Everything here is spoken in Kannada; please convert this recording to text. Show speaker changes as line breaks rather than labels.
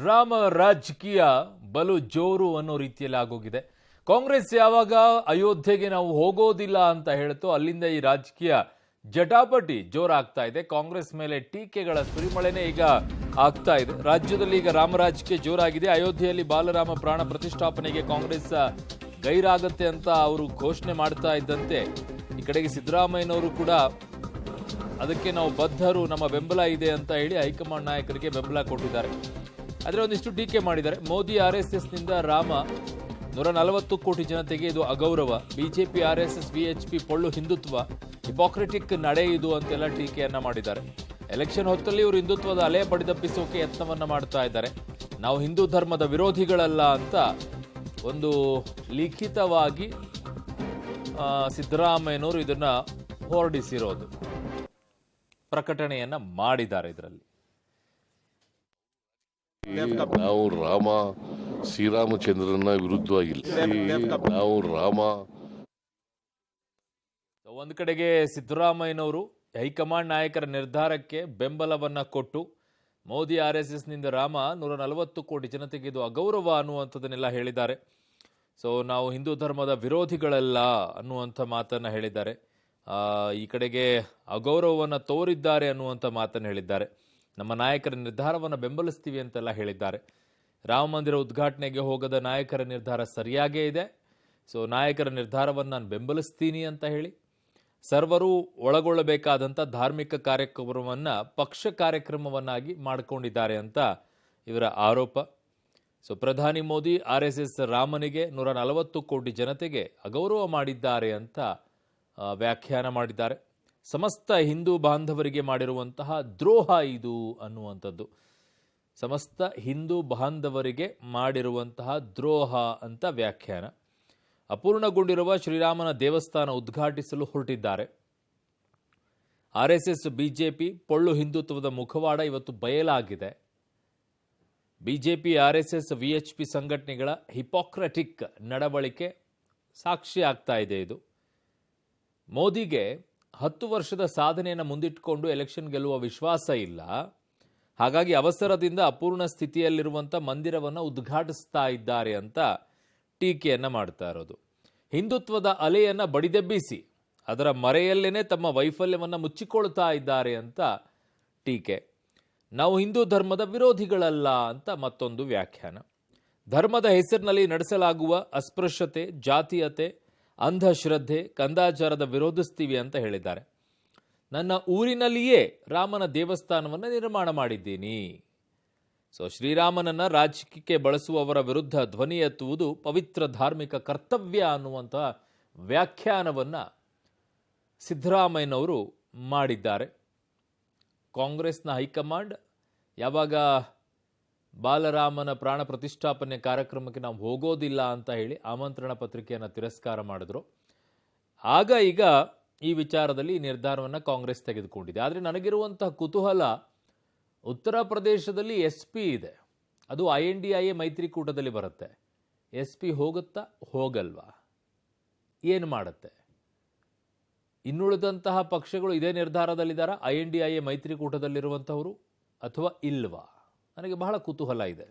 ರಾಮ ರಾಜಕೀಯ ಬಲು ಜೋರು ಅನ್ನೋ ರೀತಿಯಲ್ಲಿ ಆಗೋಗಿದೆ. ಕಾಂಗ್ರೆಸ್ ಯಾವಾಗ ಅಯೋಧ್ಯೆಗೆ ನಾವು ಹೋಗೋದಿಲ್ಲ ಅಂತ ಹೇಳ್ತೋ ಅಲ್ಲಿಂದ ಈ ರಾಜಕೀಯ ಜಟಾಪಟಿ ಜೋರಾಗ್ತಾ ಇದೆ. ಕಾಂಗ್ರೆಸ್ ಮೇಲೆ ಟೀಕೆಗಳ ಸುರಿಮಳೆನೇ ಈಗ ಆಗ್ತಾ ಇದೆ. ರಾಜ್ಯದಲ್ಲಿ ಈಗ ರಾಮ ರಾಜಕೀಯ ಜೋರಾಗಿದೆ. ಅಯೋಧ್ಯೆಯಲ್ಲಿ ಬಾಲರಾಮ ಪ್ರಾಣ ಪ್ರತಿಷ್ಠಾಪನೆಗೆ ಕಾಂಗ್ರೆಸ್ ಗೈರಾಗತ್ತೆ ಅಂತ ಅವರು ಘೋಷಣೆ ಮಾಡ್ತಾ ಇದ್ದಂತೆ ಈ ಕಡೆಗೆ ಸಿದ್ದರಾಮಯ್ಯನವರು ಕೂಡ ಅದಕ್ಕೆ ನಾವು ಬದ್ಧರು, ನಮ್ಮ ಬೆಂಬಲ ಇದೆ ಅಂತ ಹೇಳಿ ಹೈಕಮಾಂಡ್ ನಾಯಕರಿಗೆ ಬೆಂಬಲ ಕೊಟ್ಟಿದ್ದಾರೆ. ಆದರೆ ಒಂದಿಷ್ಟು ಟೀಕೆ ಮಾಡಿದ್ದಾರೆ. ಮೋದಿ RSSನಿಂದ ರಾಮ 140 ಕೋಟಿ ಜನತೆಗೆ ಇದು ಅಗೌರವ, ಬಿಜೆಪಿ RSS VHP ಪೊಳ್ಳು ಹಿಂದುತ್ವ, ಹಿಪೋಕ್ರೆಟಿಕ್ ನಡೆ ಇದು ಅಂತೆಲ್ಲ ಟೀಕೆಯನ್ನ ಮಾಡಿದ್ದಾರೆ. ಎಲೆಕ್ಷನ್ ಹೊತ್ತಲ್ಲಿ ಇವರು ಹಿಂದುತ್ವದ ಅಲೆ ಬಡಿದಪ್ಪಿಸೋಕೆ ಯತ್ನವನ್ನ ಮಾಡ್ತಾ ಇದ್ದಾರೆ. ನಾವು ಹಿಂದೂ ಧರ್ಮದ ವಿರೋಧಿಗಳಲ್ಲ ಅಂತ ಒಂದು ಲಿಖಿತವಾಗಿ ಸಿದ್ದರಾಮಯ್ಯನವರು ಇದನ್ನ ಹೊರಡಿಸಿರೋದು, ಪ್ರಕಟಣೆಯನ್ನ ಮಾಡಿದ್ದಾರೆ. ಇದರಲ್ಲಿ
ನಾವು ಶ್ರೀರಾಮಚಂದ್ರನ ವಿರುದ್ಧವಾಗಿಲ್ಲ. ನಾವು
ಒಂದು ಕಡೆಗೆ ಸಿದ್ದರಾಮಯ್ಯನವರು ಹೈಕಮಾಂಡ್ ನಾಯಕರ ನಿರ್ಧಾರಕ್ಕೆ ಬೆಂಬಲವನ್ನ ಕೊಟ್ಟು ಮೋದಿ RSSನಿಂದ ರಾಮ 140 ಕೋಟಿ ಜನತೆಗೆ ಇದು ಅಗೌರವ ಅನ್ನುವಂಥದ್ದನ್ನೆಲ್ಲ ಹೇಳಿದ್ದಾರೆ. ಸೊ ನಾವು ಹಿಂದೂ ಧರ್ಮದ ವಿರೋಧಿಗಳಲ್ಲ ಅನ್ನುವಂಥ ಮಾತನ್ನ ಹೇಳಿದ್ದಾರೆ. ಈ ಕಡೆಗೆ ಅಗೌರವವನ್ನು ತೋರಿದ್ದಾರೆ ಅನ್ನುವಂಥ ಮಾತನ್ನು ಹೇಳಿದ್ದಾರೆ. ನಮ್ಮ ನಾಯಕರ ನಿರ್ಧಾರವನ್ನು ಬೆಂಬಲಿಸ್ತೀವಿ ಅಂತೆಲ್ಲ ಹೇಳಿದ್ದಾರೆ. ರಾಮ ಮಂದಿರ ಉದ್ಘಾಟನೆಗೆ ಹೋಗದ ನಾಯಕರ ನಿರ್ಧಾರ ಸರಿಯಾಗೇ ಇದೆ. ಸೊ ನಾಯಕರ ನಿರ್ಧಾರವನ್ನು ನಾನು ಬೆಂಬಲಿಸ್ತೀನಿ ಅಂತ ಹೇಳಿ ಸರ್ವರು ಒಳಗೊಳ್ಳಬೇಕಾದಂಥ ಧಾರ್ಮಿಕ ಕಾರ್ಯಕ್ರಮವನ್ನು ಪಕ್ಷ ಕಾರ್ಯಕ್ರಮವನ್ನಾಗಿ ಮಾಡಿಕೊಂಡಿದ್ದಾರೆ ಅಂತ ಇವರ ಆರೋಪ. ಸೊ ಪ್ರಧಾನಿ ಮೋದಿ RSS ರಾಮನಿಗೆ 140 ಕೋಟಿ ಜನತೆಗೆ ಅಗೌರವ ಮಾಡಿದ್ದಾರೆ ಅಂತ ವ್ಯಾಖ್ಯಾನ ಮಾಡಿದ್ದಾರೆ. ಸಮಸ್ತ ಹಿಂದೂ ಬಾಂಧವರಿಗೆ ಮಾಡಿರುವಂತಹ ದ್ರೋಹ ಇದು ಅನ್ನುವಂಥದ್ದು. ಸಮಸ್ತ ಹಿಂದೂ ಬಾಂಧವರಿಗೆ ಮಾಡಿರುವಂತಹ ದ್ರೋಹ ಅಂತ ವ್ಯಾಖ್ಯಾನ. ಅಪೂರ್ಣಗೊಂಡಿರುವ ಶ್ರೀರಾಮನ ದೇವಸ್ಥಾನ ಉದ್ಘಾಟಿಸಲು ಹೊರಟಿದ್ದಾರೆ. RSS BJP ಪೊಳ್ಳು ಹಿಂದುತ್ವದ ಮುಖವಾಡ ಇವತ್ತು ಬಯಲಾಗಿದೆ. ಬಿಜೆಪಿ RSS VHP ಸಂಘಟನೆಗಳ ಹಿಪೋಕ್ರೆಟಿಕ್ ನಡವಳಿಕೆ ಸಾಕ್ಷಿ ಆಗ್ತಾ ಇದೆ. ಇದು ಮೋದಿಗೆ 10 ವರ್ಷದ ಸಾಧನೆಯನ್ನು ಮುಂದಿಟ್ಟುಕೊಂಡು ಎಲೆಕ್ಷನ್ ಗೆಲ್ಲುವ ವಿಶ್ವಾಸ ಇಲ್ಲ. ಹಾಗಾಗಿ ಅವಸರದಿಂದ ಅಪೂರ್ಣ ಸ್ಥಿತಿಯಲ್ಲಿರುವಂಥ ಮಂದಿರವನ್ನು ಉದ್ಘಾಟಿಸ್ತಾ ಇದ್ದಾರೆ ಅಂತ ಟೀಕೆಯನ್ನು ಮಾಡ್ತಾ ಇರೋದು. ಹಿಂದುತ್ವದ ಅಲೆಯನ್ನು ಬಡಿದೆಬ್ಬಿಸಿ ಅದರ ಮರೆಯಲ್ಲೇನೆ ತಮ್ಮ ವೈಫಲ್ಯವನ್ನು ಮುಚ್ಚಿಕೊಳ್ತಾ ಇದ್ದಾರೆ ಅಂತ ಟೀಕೆ. ನಾವು ಹಿಂದೂ ಧರ್ಮದ ವಿರೋಧಿಗಳಲ್ಲ ಅಂತ ಮತ್ತೊಂದು ವ್ಯಾಖ್ಯಾನ. ಧರ್ಮದ ಹೆಸರಿನಲ್ಲಿ ನಡೆಸಲಾಗುವ ಅಸ್ಪೃಶ್ಯತೆ, ಜಾತೀಯತೆ, ಅಂಧಶ್ರದ್ಧೆ, ಕಂದಾಚಾರದ ವಿರೋಧಿಸ್ತೀವಿ ಅಂತ ಹೇಳಿದ್ದಾರೆ. ನನ್ನ ಊರಿನಲ್ಲಿಯೇ ರಾಮನ ದೇವಸ್ಥಾನವನ್ನು ನಿರ್ಮಾಣ ಮಾಡಿದ್ದೀನಿ. ಸೊ ಶ್ರೀರಾಮನನ್ನ ರಾಜಕೀಯಕ್ಕೆ ಬಳಸುವವರ ವಿರುದ್ಧ ಧ್ವನಿ ಎತ್ತುವುದು ಪವಿತ್ರ ಧಾರ್ಮಿಕ ಕರ್ತವ್ಯ ಅನ್ನುವಂಥ ವ್ಯಾಖ್ಯಾನವನ್ನ ಸಿದ್ದರಾಮಯ್ಯನವರು ಮಾಡಿದ್ದಾರೆ. ಕಾಂಗ್ರೆಸ್ನ ಹೈಕಮಾಂಡ್ ಯಾವಾಗ ಬಾಲರಾಮನ ಪ್ರಾಣ ಪ್ರತಿಷ್ಠಾಪನೆ ಕಾರ್ಯಕ್ರಮಕ್ಕೆ ನಾವು ಹೋಗೋದಿಲ್ಲ ಅಂತ ಹೇಳಿ ಆಮಂತ್ರಣ ಪತ್ರಿಕೆಯನ್ನು ತಿರಸ್ಕಾರ ಮಾಡಿದ್ರು, ಆಗ ಈಗ ಈ ವಿಚಾರದಲ್ಲಿ ನಿರ್ಧಾರವನ್ನು ಕಾಂಗ್ರೆಸ್ ತೆಗೆದುಕೊಂಡಿದೆ. ಆದರೆ ನನಗಿರುವಂತಹ ಕುತೂಹಲ, ಉತ್ತರ ಪ್ರದೇಶದಲ್ಲಿ SP ಇದೆ, ಅದು INDIA ಮೈತ್ರಿಕೂಟದಲ್ಲಿ ಬರುತ್ತೆ. SP ಹೋಗುತ್ತಾ ಹೋಗಲ್ವಾ? ಏನು ಮಾಡುತ್ತೆ? ಇನ್ನುಳಿದಂತಹ ಪಕ್ಷಗಳು ಇದೇ ನಿರ್ಧಾರದಲ್ಲಿದ್ದಾರಾ? INDIA ಮೈತ್ರಿಕೂಟದಲ್ಲಿರುವಂಥವರು ಅಥವಾ ಇಲ್ವಾ? ನನಗೆ ಬಹಳ ಕುತೂಹಲ ಇದೆ.